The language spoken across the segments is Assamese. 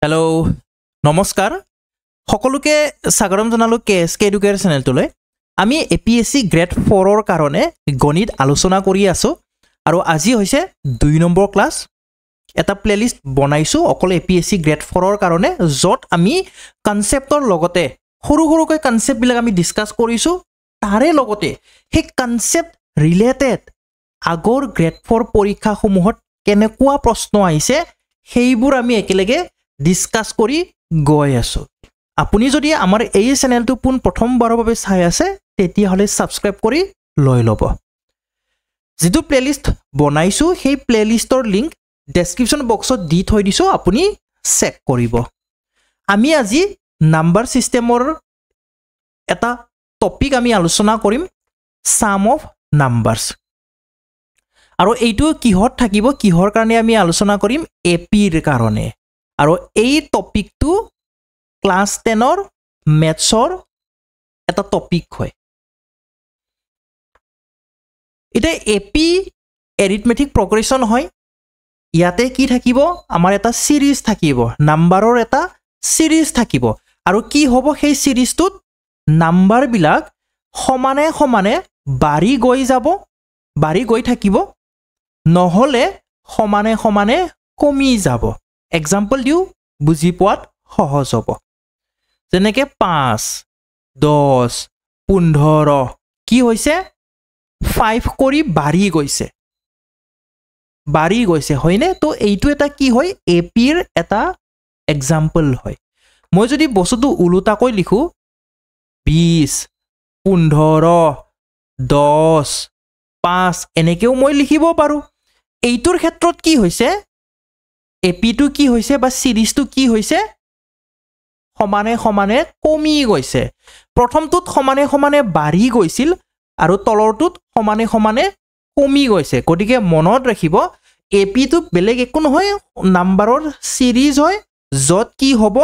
हेलो नमस्कार সকলোকে স্বাগতম জনালো কেএসকে এডুকেটৰ চেনেলটোলৈ আমি এপিএসসি গ্ৰেড 4 ৰ কাৰণে গণিত আলোচনা কৰি আছো আৰু আজি হৈছে 2 নম্বৰ ক্লাস এটা প্লেলিষ্ট বনাইছো অকল এপিএসসি গ্ৰেড 4 ৰ কাৰণে যত আমি কনসেপ্টৰ লগতে সৰু সৰুকৈ কনসেপ্ট বিলাক আমি ডিসকাস কৰিছো তাৰে লগতে হে কনসেপ্ট ৰিলেটেড আগৰ গ্ৰেড 4 পৰীক্ষা সমূহত কেনেকুৱা প্ৰশ্ন আহিছে সেইবোৰ আমি একেলগে ডিসকাস কৰি গৈ আছো আপুনি যদি আমাৰ এই চেনেলটো পুন প্ৰথমবাৰৰ বাবে চাই আছে তেতিয়া হলে সাবস্ক্ৰাইব কৰি লৈ লব যেটো প্লেলিষ্ট বনাইছো সেই প্লেলিষ্টৰ লিংক ডেসক্ৰিপচন বক্সত দি থৈ দিছো আপুনি চেক কৰিব আমি আজি নাম্বাৰ সিস্টেমৰ এটা টপিক আমি আলোচনা কৰিম সাম অফ নাম্বাৰস আৰু এইটো কিহত থাকিব কিহৰ কাৰণে আমি আলোচনা কৰিম এপিৰ কাৰণে আৰু এই টপিকটো ক্লাস 10 ৰ ম্যাথছৰ এটা টপিক হয় এটা এপি এৰিথমেটিক প্ৰগ্ৰেছন হয় ইয়াতে কি থাকিব আমাৰ এটা সিৰিজ থাকিব নাম্বাৰৰ এটা সিৰিজ থাকিব আৰু কি হ'ব সেই সিৰিজটোত নাম্বাৰ বিলাক সমানে সমানে বাঢ়ি গৈ থাকিব নহলে সমানে সমানে কমি যাব এক্সাম্পল দিও বুজি পোৱাত সহজ হ'ব যেনেকে 5 10 15 কি হৈছে 5 কৰি বাঢ়ি গৈছে হয়নে তো এইটো এটা কি হয় এপিৰ এটা এক্সাম্পল হয় মই যদি বস্তুটো উলুটাকৈ লিখো 20 15 10 5 এনেকেও মই লিখিব পাৰো এইটোৰ ক্ষেত্ৰত কি হৈছে এপিটো কি হৈছে বা সিৰিজটো কি হৈছে সমানে সমানে কমি গৈছে প্ৰথমটোত সমানে সমানে বাঢ়ি গৈছিল আৰু তলৰটোত সমানে সমানে কমি গৈছে গতিকে মনত ৰাখিব এপিটো বেলেগ একো নহয় নাম্বাৰৰ সিৰিজ হয় যত কি হ'ব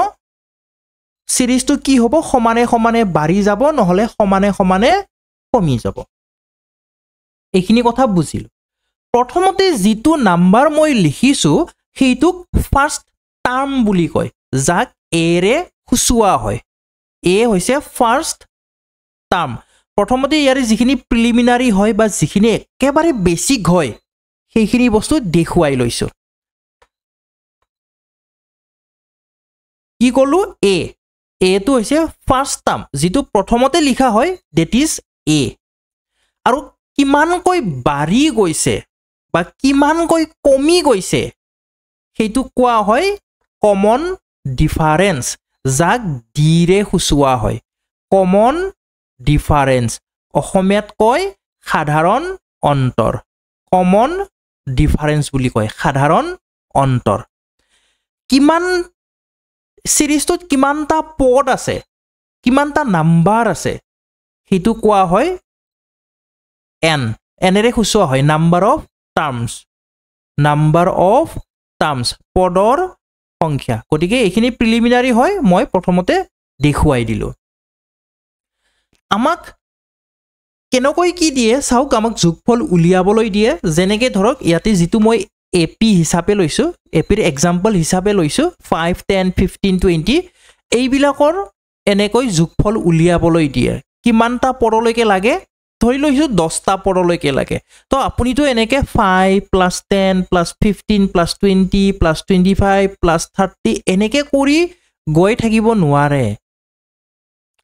সিৰিজটো কি হ'ব সমানে সমানে বাঢ়ি যাব নহলে সমানে সমানে কমি যাব এইখিনি কথা বুজিলো প্ৰথমতে যেটো নাম্বাৰ মই লিখিছো সেইটোক ফাৰ্স্ট টাৰ্ম বুলি কয় যাক এ ৰে খুচুৱা হয় এ হৈছে ফাৰ্স্ট টাৰ্ম প্ৰথমতে ইয়াৰে যিখিনি প্ৰিলিমিনাৰী হয় বা যিখিনি একেবাৰে বেসিক হয় সেইখিনি বস্তু দেখুৱাই লৈছো কি কলো এ টো হৈছে ফাৰ্স্ট টাৰ্ম যেটো প্ৰথমতে লিখা হয় দ্যাট ইজ এ আৰু কিমানকৈ বাঢ়ি গৈছে বা কিমানকৈ কমি গৈছে সেইটো কোৱা হয় কমন ডিফাৰেন্স যাক ডি ৰে খুচুৱা হয় কমন ডিফাৰেন্স অসমীয়াত কয় সাধাৰণ অন্তৰ কমন ডিফাৰেন্স বুলি কয় সাধাৰণ অন্তৰ কিমান সিৰিজটোত কিমানটা পদ আছে কিমানটা নাম্বাৰ আছে সেইটো কোৱা হয় এনৰে খুচুৱা হয় নাম্বাৰ অফ টাৰ্মস পদৰ সংখ্যা গতিকে এইখিনি প্ৰিলিমিনাৰী হয় মই প্ৰথমতে দেখুৱাই দিলো আমাক কেনেকৈ কি দিয়ে চাওক আমাক যোগফল উলিয়াবলৈ দিয়ে যেনেকৈ ধৰক ইয়াতে যেটো মই এপি হিচাপে লৈছো এপিৰ এক্সাম্পল হিচাপে লৈছো 5 10 15 20 এইবিলাকৰ এনেকৈ যোগফল উলিয়াবলৈ দিয়ে কিমানটা পদলৈকে লাগে ধৰি লৈছো 10টা পদলৈকে লাগে তো আপুনিটো এনেকে 5 + 10 + 15 + 20 + 25 + 30 এনেকে কৰি গৈ থাকিব নোৱাৰে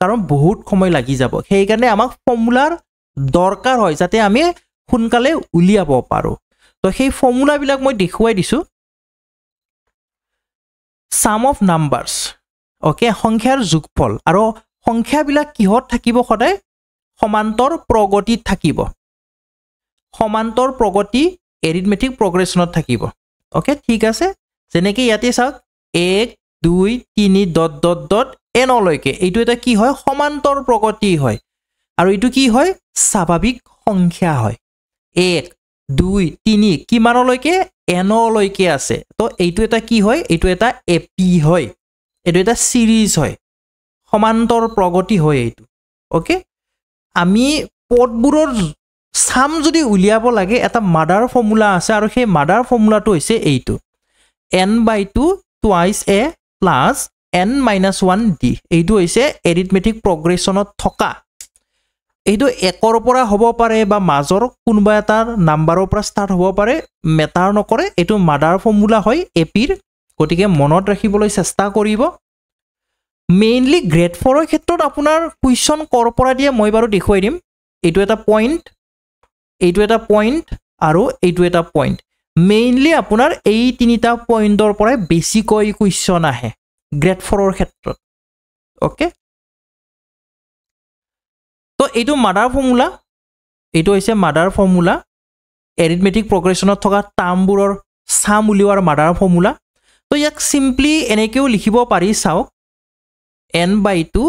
কাৰণ বহুত সময় লাগি যাব সেই কাৰণে আমাক ফৰ্মুলাৰ দৰকাৰ হয় যাতে আমি সোনকালে উলিয়াব পাৰো তো সেই ফৰ্মুলা বিলাক মই দেখুৱাই দিছো সাম অফ নাম্বাৰস ওকে সংখ্যাৰ যোগফল আৰু সংখ্যাবিলাক কিহত থাকিব সদায় সমান্তৰ প্ৰগতিত থাকিব সমান্তৰ প্ৰগতি এৰিথমেটিক প্ৰগ্ৰেছনত থাকিব ওকে ঠিক আছে যেনেকৈ ইয়াতে চাওক 1 2 3 ডট ডট ডট n লৈকে এইটো এটা কি হয় সমান্তৰ প্ৰগতি হয় আৰু এইটো কি হয় স্বাভাৱিক সংখ্যা হয় 1 2 3 কিমানলৈকে n লৈকে আছে তো এইটো এটা কি হয় এইটো এটা এপি হয় এইটো এটা সিৰিজ হয় সমান্তৰ প্ৰগতি হয় এইটো ওকে আমি পদবোৰৰ সাম যদি উলিয়াব লাগে এটা মাদাৰ ফৰ্মুলা আছে আৰু সেই মাদাৰ ফৰ্মুলাটো হৈছে এইটো n/2 twice a plus n-1d এইটো হৈছে এৰিথমেটিক প্ৰগ্ৰেছনত থকা এইটো 1ৰ পৰা হ'ব পাৰে বা মাজৰ কোনোবা এটা নাম্বাৰৰ পৰা ষ্টাৰ্ট হ'ব পাৰে মেটাৰ নকৰে এইটো মাদাৰ ফৰ্মুলা হয় এপিৰ গতিকে মনত ৰাখিবলৈ চেষ্টা কৰিব মেইনলি গ্ৰেড 4 ৰ ক্ষেত্ৰত আপোনাৰ কুৱেশ্যন কৰ পৰা দিয়ে মই বাৰু দেখুৱাই দিম এইটো এটা পইণ্ট আৰু এইটো এটা পইণ্ট মেইনলি আপোনাৰ এই তিনিটা পইণ্টৰ পৰাই বেছিকৈ কুৱেশ্যন আহে গ্ৰেড 4 ৰ ক্ষেত্ৰত ওকে তো এইটো মাদাৰ ফৰ্মুলা এইটো হৈছে মাদাৰ ফৰ্মুলা এৰিথমেটিক প্ৰগ্ৰেছনত থকা টাৰ্মবোৰৰ সাম উলিওৱাৰ মাদাৰ ফৰ্মুলা তো ইয়াক সিম্পলি এনেকেও লিখিব পাৰি চাওক n/2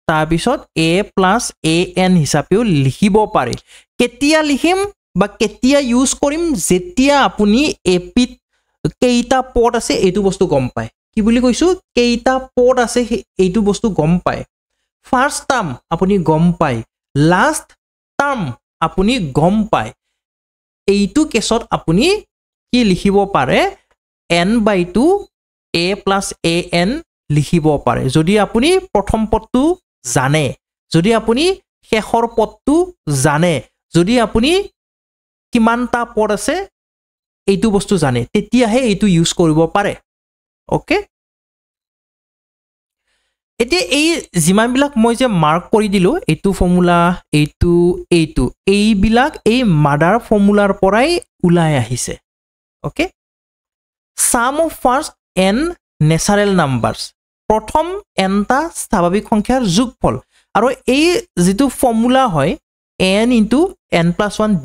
তাৰপিছত a + an হিচাপেও লিখিব পাৰি কেতিয়া লিখিম বা কেতিয়া ইউজ কৰিম যেতিয়া আপুনি এপিত কেইটা পদ আছে এইটো বস্তু গম পায় কি বুলি কৈছো কেইটা পদ আছে এইটো বস্তু গম পায় ফাৰ্স্ট টাৰ্ম আপুনি গম পায় লাষ্ট টাৰ্ম আপুনি গম পায় এইটো কেছত আপুনি কি লিখিব পাৰে n/2 a + an লিখিব পাৰে যদি আপুনি প্ৰথম পদটো জানে যদি আপুনি শেষৰ পদটো জানে যদি আপুনি কিমানটা পদ আছে এইটো বস্তু জানে তেতিয়াহে এইটো ইউজ কৰিব পাৰে ওকে এতিয়া এই যিমানবিলাক মই যে মাৰ্ক কৰি দিলো এইটো ফৰ্মুলা এইটো এইবিলাক এই মাদাৰ ফৰ্মুলাৰ পৰাই ওলাই আহিছে okay sum of first n natural numbers প্ৰথম nটা স্বাভাৱিক সংখ্যাৰ যোগফল আৰু এই যেটো ফৰ্মুলা হয় n * n+1 /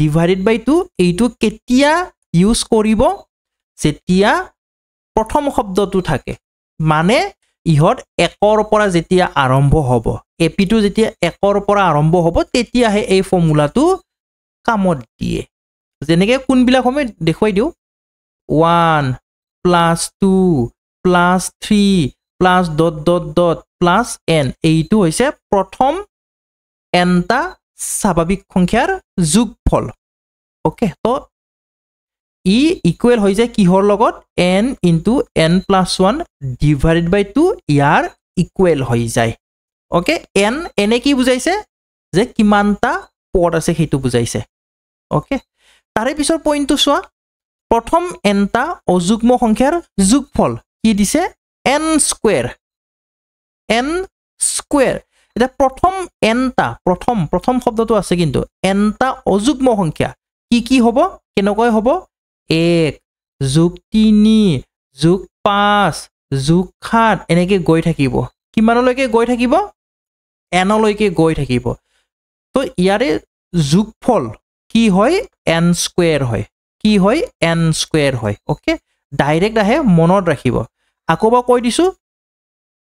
2 এইটো কেতিয়া ইউজ কৰিব যেতিয়া প্ৰথম শব্দটো থাকে মানে ইহত 1ৰ পৰা যেতিয়া আৰম্ভ হ'ব এপিটো যেতিয়া 1ৰ পৰা আৰম্ভ হ'ব তেতিয়াহে এই ফৰ্মুলাটো কামত দিয়ে যেনেকৈ কোনবিলাক আমি দেখুৱাই দিও 1 + 2 + 3 + ... n এইটো হৈছে প্ৰথম nটা স্বাভাৱিক সংখ্যাৰ যোগফল ওকে তো ই ইকুৱেল হৈ যায় কিহৰ লগত n * n+1 / 2 ইয়াৰ ইকুৱেল হৈ যায় ওকে n এনে কি বুজাইছে যে কিমানটা পদ আছে সেইটো বুজাইছে ওকে তাৰে পিছৰ পইণ্টটো চোৱা প্ৰথম nটা অযুগ্ম সংখ্যাৰ যোগফল কি দিছে n স্কয়াৰ এটা প্ৰথম nটা প্ৰথম শব্দটো আছে কিন্তু nটা অযুগ্ম সংখ্যা কি হ'ব কেনেকৈ হ'ব 1 + 3 + 5 + 7 এনেকৈ গৈ থাকিব কিমানলৈকে গৈ থাকিব n লৈকে গৈ থাকিব তো ইয়াৰে যোগফল কি হয় n স্কয়াৰ হয় কি হয় n স্কয়াৰ হয় ওকে ডাইৰেক্ট আহে মনত ৰাখিব আকৌবা কৈ দিছো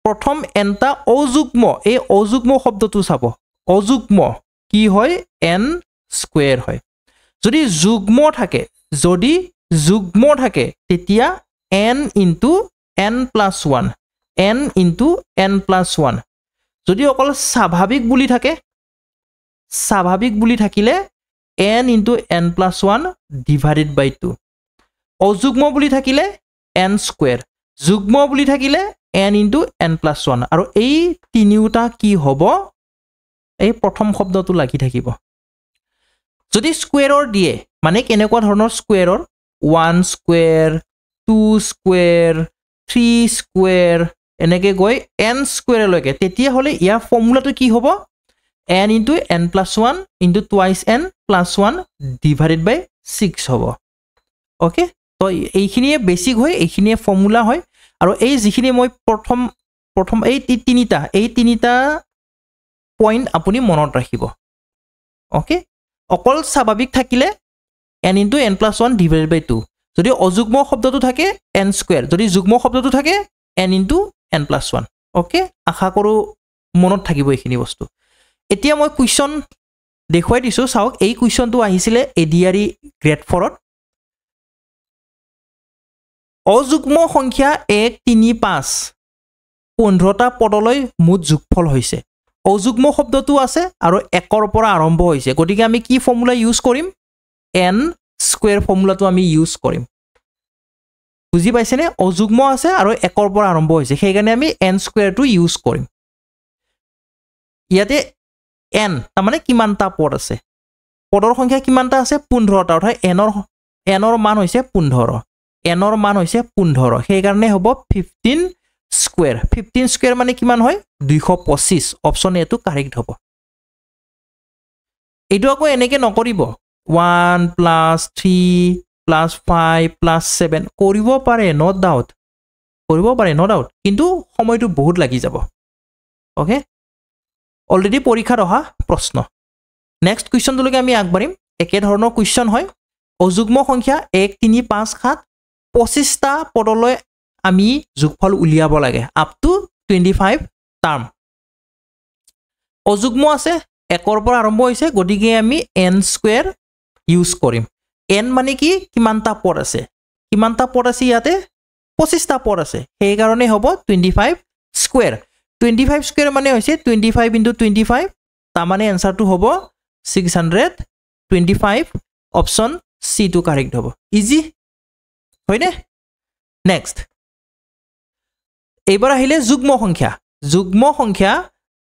প্ৰথম nটা অযুগ্ম এই অযুগ্ম শব্দটো চাব অযুগ্ম কি হয় n স্কয়াৰ হয় যদি যুগ্ম থাকে তেতিয়া n * n+1 n * n+1 যদি অকল স্বাভাৱিক বুলি থাকিলে n * n+1 / 2 অযুগ্ম বুলি থাকিলে n স্কয়াৰ যুগ্ম বুলি থাকিলে n * n+1 আৰু এই তিনিওটা কি হ'ব এই প্ৰথম শব্দটো লাগি থাকিব যদি স্কয়াৰৰ দিয়ে মানে কেনেকুৱা ধৰণৰ স্কয়াৰৰ 1 স্কয়াৰ 2 স্কয়াৰ 3 স্কয়াৰ এনেকৈ গৈ n স্কয়াৰলৈকে তেতিয়া হলে ইয়াৰ ফৰ্মুলাটো কি হ'ব n * n+1 * twice n + 1 / 6 হ'ব ওকে তো এইখিনিয়ে বেসিক হয় এইখিনিয়ে ফৰ্মুলা হয় আৰু এই যিখিনি মই প্ৰথম এই তিনিটা পইণ্ট আপুনি মনত ৰাখিব ওকে অকল স্বাভাৱিক থাকিলে n * n+1 / 2 যদি অযুগ্ম শব্দটো থাকে n স্কয়াৰ যদি যুগ্ম শব্দটো থাকে n * n+1 ওকে আশা কৰো মনত থাকিব এইখিনি বস্তু এতিয়া মই কুৱেশ্যন দেখুৱাই দিছো চাওক এই কুৱেশ্যনটো আহিছিলে এডিআৰই গ্ৰেড 4 ত অযুগ্ম সংখ্যা 1 3 5 15টা পদলৈ মুঠ যোগফল হৈছে অযুগ্ম শব্দটো আছে আৰু 1ৰ পৰা আৰম্ভ হৈছে গতিকে আমি কি ফৰ্মুলা ইউজ কৰিম n স্কয়াৰ ফৰ্মুলাটো আমি ইউজ কৰিম বুজি পাইছেনে অযুগ্ম আছে আৰু 1 ৰ পৰা আৰম্ভ হৈছে সেইকাৰণে আমি n স্কয়াৰটো ইউজ কৰিম ইয়াতে n তাৰমানে কিমানটা পদ আছে পদৰ সংখ্যা কিমানটা আছে 15টা অৰ্থাৎ n ৰ মান হৈছে 15 n ৰ মান হৈছে 15 সেইকাৰণে হ'ব 15 স্কয়াৰ 15 স্কয়াৰ মানে কিমান হয় 225 অপচন এ টো কাৰেক্ট হ'ব এইটো আকৌ এনেকে নকৰিব 1 + 3 + 5 + 7 কৰিব পাৰে নো ডাউট কিন্তু সময়টো বহুত লাগি যাব ওকে অলৰেডি পৰীক্ষাত অহা প্ৰশ্ন নেক্সট কোৱেশ্চনটোলৈকে আমি আগবাঢ়িম একে ধৰণৰ কোৱেশ্চন হয় অযুগ্ম সংখ্যা 1 3 5 7 25টা পদলৈ আমি যোগফল উলিয়াব লাগে আপ টু 25 টাৰ্ম অযুগ্ম আছে 1 ৰ পৰা আৰম্ভ হৈছে গতিকে আমি n স্কয়াৰ ইউজ কৰিম n মানে কি কিমানটা পদ আছে ইয়াতে 25টা পদ আছে সেই কাৰণে হ'ব 25 স্কয়াৰ 25 স্কয়াৰ মানে হৈছে 25 * 25 তাৰ মানে আনসাৰটো হ'ব 625 অপচন সি টো কাৰেক্ট হ'ব ইজি হয়নে নেক্সট এইবাৰ আহিলে যুগ্ম সংখ্যা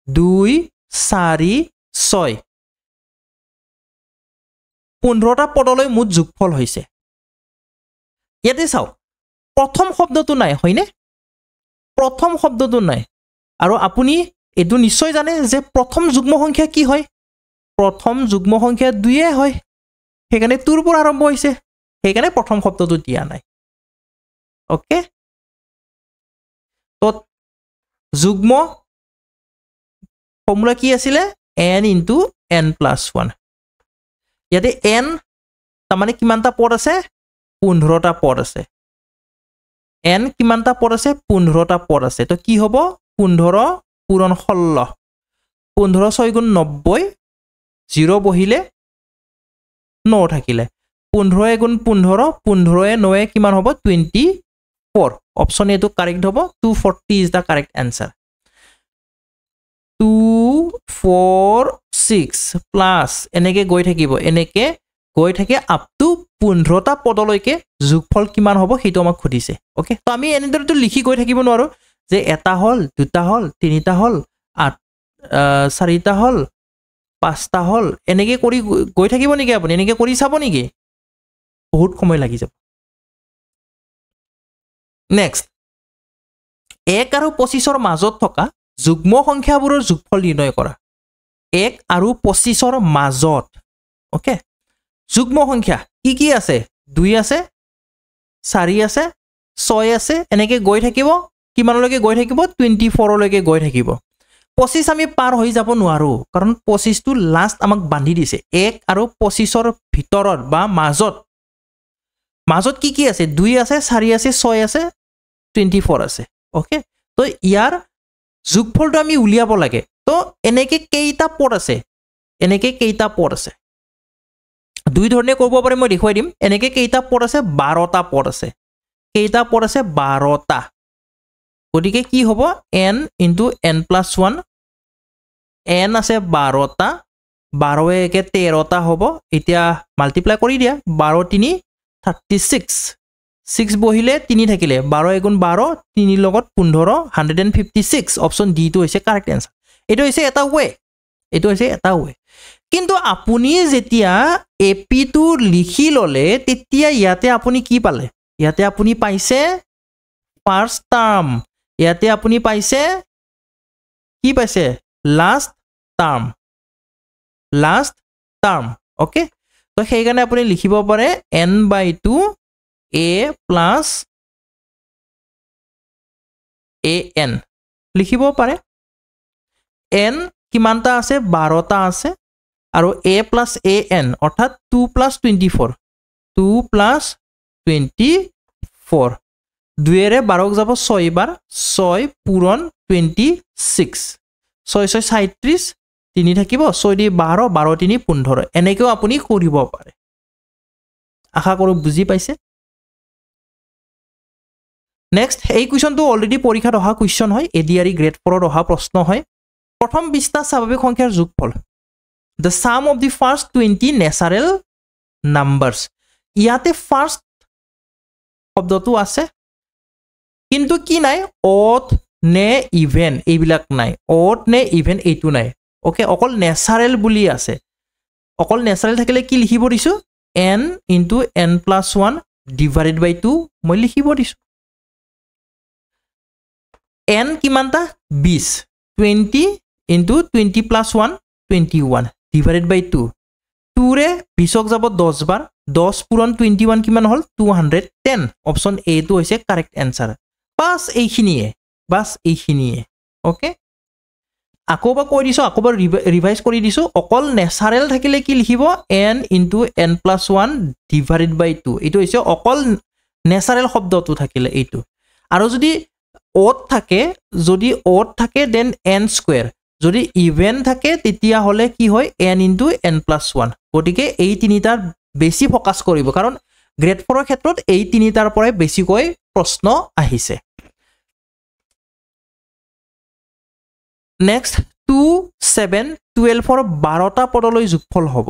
2 4 6 15টা পদলৈ মুঠ যোগফল হৈছে ইয়াতে চাও প্ৰথম শব্দটো নাই হয়নে প্ৰথম শব্দটো নাই আৰু আপুনি এটো নিশ্চয় জানে যে প্ৰথম যুগ্ম সংখ্যা কি হয় প্ৰথম যুগ্ম সংখ্যা 2 হয় সেইকাৰণে তোৰ পৰা আৰম্ভ হৈছে সেইকাৰণে প্ৰথম শব্দটো দিয়া নাই ওকে তো যুগ্ম ফৰ্মুলা কি আছিল n * n + 1 ইয়াতে n তাৰমানে কিমানটা পদ আছে 15টা পদ আছে n কিমানটা পদ আছে 15টা পদ আছে তো কি হ'ব 15 পূৰণ 16 15 6 * 90 0 বহিলে 9 থাকিলে 15 * 15 15 * 9 কিমান হ'ব 24 অপচন এ টো কাৰেক্ট হ'ব 240 is the correct answer 2 4 6 plus এনেকে গৈ থাকে আপ টু 15টা পদলৈকে যোগফল কিমান হ'ব হেতু আমাক খুদিছে ওকে তো আমি এনেদৰেটো লিখি গৈ থাকিব নোৱাৰো যে এটা হল দুটা হল তিনিটা হল 4টা হল 5টা হল এনেকে কৰি গৈ থাকিব নেকি আপুনি এনেকে কৰি চাব নেকি বহুত সময় লাগি যাব নেক্সট 1 আৰু 25 ৰ মাজত থকা যুগ্ম সংখ্যাবোৰৰ যোগফল নিৰ্ণয় কৰা 1 আৰু 25 ৰ মাজত ওকে যুগ্ম সংখ্যা কি আছে 2 আছে 4 আছে 6 আছে এনেকে গৈ থাকিব কিমানলৈকে গৈ থাকিব 24 লৈকে গৈ থাকিব 25 আমি পাৰ হৈ যাব নোৱাৰো কাৰণ 25 টো লাষ্ট আমাক বান্ধি দিছে 1 আৰু 25 ৰ ভিতৰত বা মাজত কি আছে 2 আছে 4 আছে 6 আছে 24 আছে ওকে তো ইয়াৰ যোগফলটো আমি উলিয়াব লাগে তো এনেকে কেইটা পদ আছে দুই ধৰণে কৰিব পাৰে মই দেখুৱাই দিম এনেকে কেইটা পদ আছে 12টা পদ আছে কেইটা পদ আছে 12টা গতিকে কি হ'ব n * n + 1 n আছে 12টা 12 * 1 13টা হ'ব এতিয়া মাল্টিপ্লাই কৰি দিয়া 12 * 3 36 6 বহিলে 3 থাকিলে 12 * 12 3 লগত 15 156 অপচন ডি টো হৈছে কাৰেক্ট আনসাৰ এটো হৈছে এটা ওয়ে কিন্তু আপুনি যেতিয়া এপি টো লিখি ললে তেতিয়া ইয়াতে আপুনি কি পালে ইয়াতে আপুনি পাইছে ফাৰ্স্ট টাৰ্ম ইয়াতে আপুনি পাইছে কি পাইছে লাষ্ট টাৰ্ম ওকে তো সেইকাৰণে আপুনি লিখিব পাৰে n/2 a + an লিখিব পাৰে n কিমানটা আছে 12টা আছে আৰু a + an অৰ্থাৎ 2 + 24 2 এৰে 12 যাব 6 বাৰ 6 পূৰণ 26 6 6 37 3 থাকিব 6 দি 12 12 3 15 এনেকেও আপুনি কৰিব পাৰে আশা কৰো বুজি পাইছে নেক্সট এই কোৱেশ্চনটো অলৰেডি পৰীক্ষাত অহা কোৱেশ্চন হয় এডিআৰই গ্ৰেড 4 ত অহা প্ৰশ্ন হয় প্ৰথম 20টা স্বাভাৱিক সংখ্যাৰ যোগফল the sum of the first 20 natural numbers ইয়াতে ফাৰ্স্ট শব্দটো আছে কিন্তু কি নাই অড নে ইভেন এইবিলাক নাই অড নে ইভেন এইটো নাই ওকে অকল নেচাৰেল বুলি আছে অকল নেচাৰেল থাকিলে কি লিখিব দিছো n into n plus 1 divided by 2 মই লিখিব দিছো n কিমানটা 20 20 into 20 plus 1 21 divided by 2 2 ৰে 20ক যাব 10 বাৰ 10 পূৰণ 21 কিমান হল 210 অপচন এ টো হৈছে কাৰেক্ট আনসাৰ বাস এইখিনিয়ে ওকে আকৌবা কৈ দিছো আকৌবা ৰিভাইজ কৰি দিছো অকল নেচাৰেল থাকিলে কি লিখিব n into n plus 1 divided by 2 এইটো হৈছে অকল নেচাৰেল শব্দটো থাকিলে এইটো আৰু যদি odd থাকে দেন n স্কয়াৰ যদি ইভেন থাকে তেতিয়া হলে কি হয় n into n plus 1 গতিকে এই তিনিটাৰ বেছি ফোকাস কৰিব কাৰণ গ্ৰেড 4 ৰ ক্ষেত্ৰত এই তিনিটাৰ পৰাই বেছিকৈ প্ৰশ্ন আহিছে নেক্সট 2 7 12 ৰ 12টা পদলৈ যোগফল হ'ব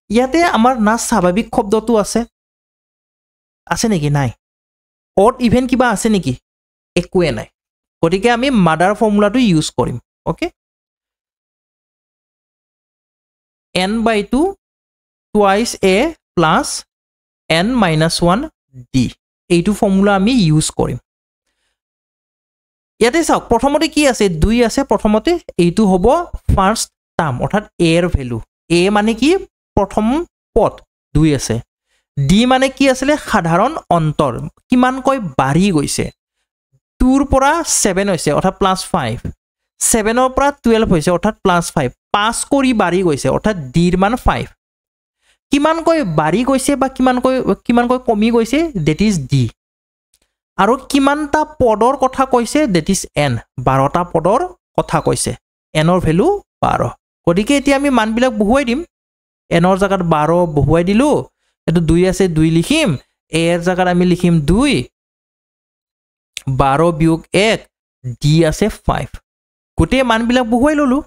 ইয়াতে আমাৰ না স্বাভাৱিক শব্দটো আছে নেকি নাই অড ইভেন কিবা আছে নেকি একোৱে নাই গতিকে আমি মাদাৰ ফৰ্মুলাটো ইউজ কৰিম okay n by 2 twice a plus n minus 1 d এইটো ফৰ্মুলা আমি ইউজ কৰিম ইয়াতে চাওক প্ৰথমতে কি আছে 2 আছে প্ৰথমতে এইটো হ'ব ফাৰ্স্ট টাৰ্ম অৰ্থাৎ a এৰ ভ্যালু a মানে কি প্ৰথম পদ 2 আছে d মানে কি আছিল সাধাৰণ অন্তৰ কিমান কৈ বাঢ়ি গৈছে 2 ৰ পৰা 7 হৈছে অৰ্থাৎ +5 7 ৰ পৰা 12 হৈছে অৰ্থাৎ +5 5 কৰি বাঢ়ি গৈছে অৰ্থাৎ d ৰ মান 5 কিমান কৈ বাঢ়ি গৈছে বা কিমান কৈ কমি গৈছে that is d আৰু কিমানটা পদৰ কথা কৈছে that is n 12টা পদৰ কথা কৈছে n ৰ ভ্যালু 12 গতিকে এতিয়া আমি মানবিলাক বহুৱাই দিম n ৰ জায়গাত 12 বহুৱাই দিলো এটো 2 আছে 2 লিখিম a এর জায়গাত আমি লিখিম 2 12 বিয়োগ 1 d আছে 5 গোটে মানবিলাক বহুৱাই ললো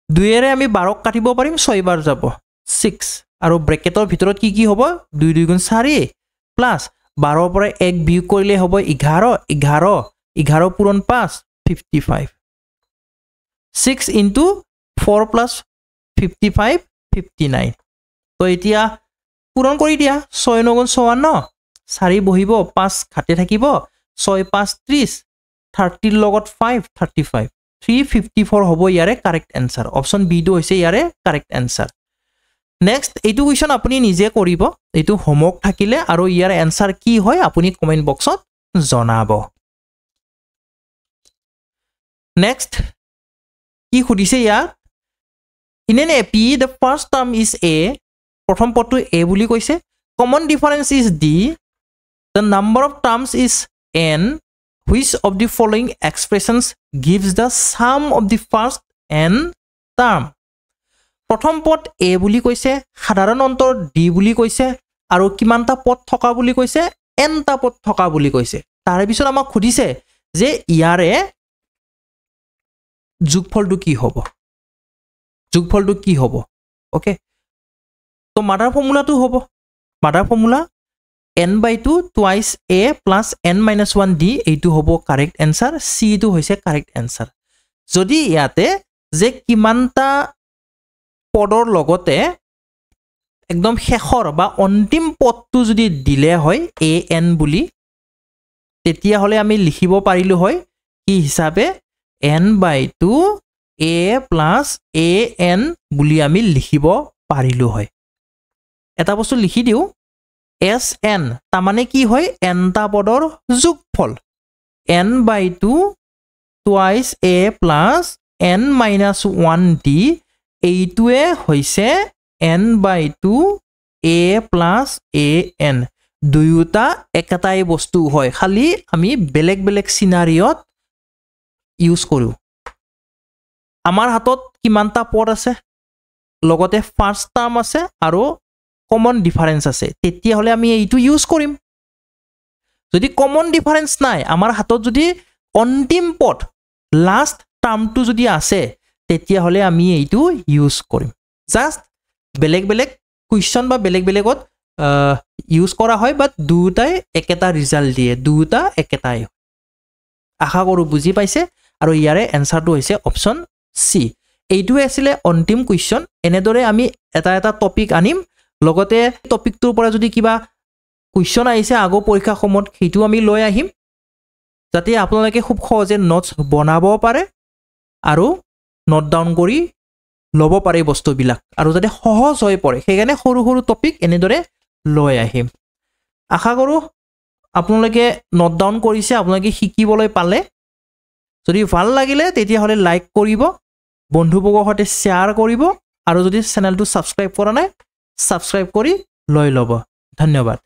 2 এৰে আমি 12ক কাটিব পাৰিম 6 বাৰ যাব 6 আৰু ব্ৰেকেটৰ ভিতৰত কি হ'ব 2 2 গুণ 4 প্লাস 12 পৰা 1 বিয়োগ কৰিলে হ'ব 11 পূৰণ 5 55 6 into 4 plus 55 59 তো এতিয়া পূৰণ কৰি দিয়া 6 9 গুণ 54 4 বহিব 5 ঘাটে থাকিব 6 5 30 30 লগত 5 35 354 হ'ব ইয়াৰে কাৰেক্ট আনসাৰ অপশন বি টো হৈছে ইয়াৰে কাৰেক্ট আনসাৰ নেক্সট এইটো কোৱেশ্চন আপুনি নিজে কৰিব এইটো হোমৱৰ্ক থাকিলে আৰু ইয়াৰ আনসার কি হয় আপুনি কমেন্ট বক্সত জনাব নেক্সট কি খুদিছে ইয়াত in an AP the first term is a প্ৰথম পদটো a বুলি কৈছে common difference is d the number of terms is n which of the following expressions gives the sum of the first n term প্ৰথম পদ a বুলি কৈছে সাধাৰণ অন্তৰ d বুলি কৈছে আৰু কিমানটা পদ থকা বুলি কৈছে n টা পদ থকা বুলি কৈছে তাৰ পিছত আমাক খুদিছে যে ইয়াৰে যোগফলটো কি হ'ব ওকে তো মাদাৰ ফৰ্মুলাটো হ'ব mother formula n by 2 twice a plus n minus 1 d এইটো হ'ব কারেক্ট আনসার c টো হৈছে কারেক্ট আনসার যদি ইয়াতে যে কিমানটা পদৰ লগতে একদম শেষৰ বা অন্তিম পদটো যদি দিলে হয় a n বুলি তেতিয়া হলে আমি লিখিব পাৰিলো হয় কি হিচাপে n by 2 a plus a n বুলি আমি লিখিব পাৰিলো হয় এটা বস্তু লিখি দিও s n তা মানে কি হয় n টা পদৰ যোগফল n by 2 twice a plus n minus 1 d এইটোৱে হৈছে n by 2 a plus a n দুয়োটা একাটাই বস্তু হয় খালি আমি বেলেগ বেলেগ সিনাৰিয়ত ইউজ কৰো আমাৰ হাতত কিমানটা পদ আছে লগতে ফাৰ্স্ট টাৰ্ম আছে আৰু কমন ডিফাৰেন্স আছে তেতিয়া হলে আমি এইটো ইউজ কৰিম যদি কমন ডিফাৰেন্স নাই আমাৰ হাতত যদি অন্তিম পদ লাস্ট টাৰ্মটো যদি আছে তেতিয়া হলে আমি এইটো ইউজ কৰিম জাস্ট বেলেগ বেলেগ কোৱেশ্চন বা বেলেগ বেলেগত ইউজ কৰা হয় বাট দুটাই একেটা ৰিজাল্ট দিয়ে দুটা একেটাই আশা কৰোঁ বুজি পাইছে আৰু ইয়াৰে এনসাৰটো হৈছে অপচন সি এইটোৱে আছিলে অন্তিম কুৱেশ্যন এনেদৰে আমি এটা এটা টপিক আনিম লগতে টপিকটোৰ পৰা যদি কিবা কুৱেশ্যন আহিছে আগৰ পৰীক্ষা সময়ত সেইটো আমি লৈ আহিম যাতে আপোনালোকে খুব সহজে নোটছ বনাব পাৰে আৰু নোট ডাউন কৰি ল'ব পাৰে বস্তুবিলাক আৰু যাতে সহজ হৈ পৰে সেইকাৰণে সৰু সৰু টপিক এনেদৰে লৈ আহিম আশা কৰোঁ আপোনালোকে নোট ডাউন কৰিছে আপোনালোকে শিকিবলৈ পালে যদি ভাল লাগিলে তেতিয়াহ'লে লাইক কৰিব বন্ধুবৰ্গৰ সৈতে শ্বেয়াৰ কৰিব আৰু যদি চেনেলটো ছাবস্ক্ৰাইব কৰা নাই ছাবস্ক্ৰাইব কৰি লৈ ল'ব ধন্যবাদ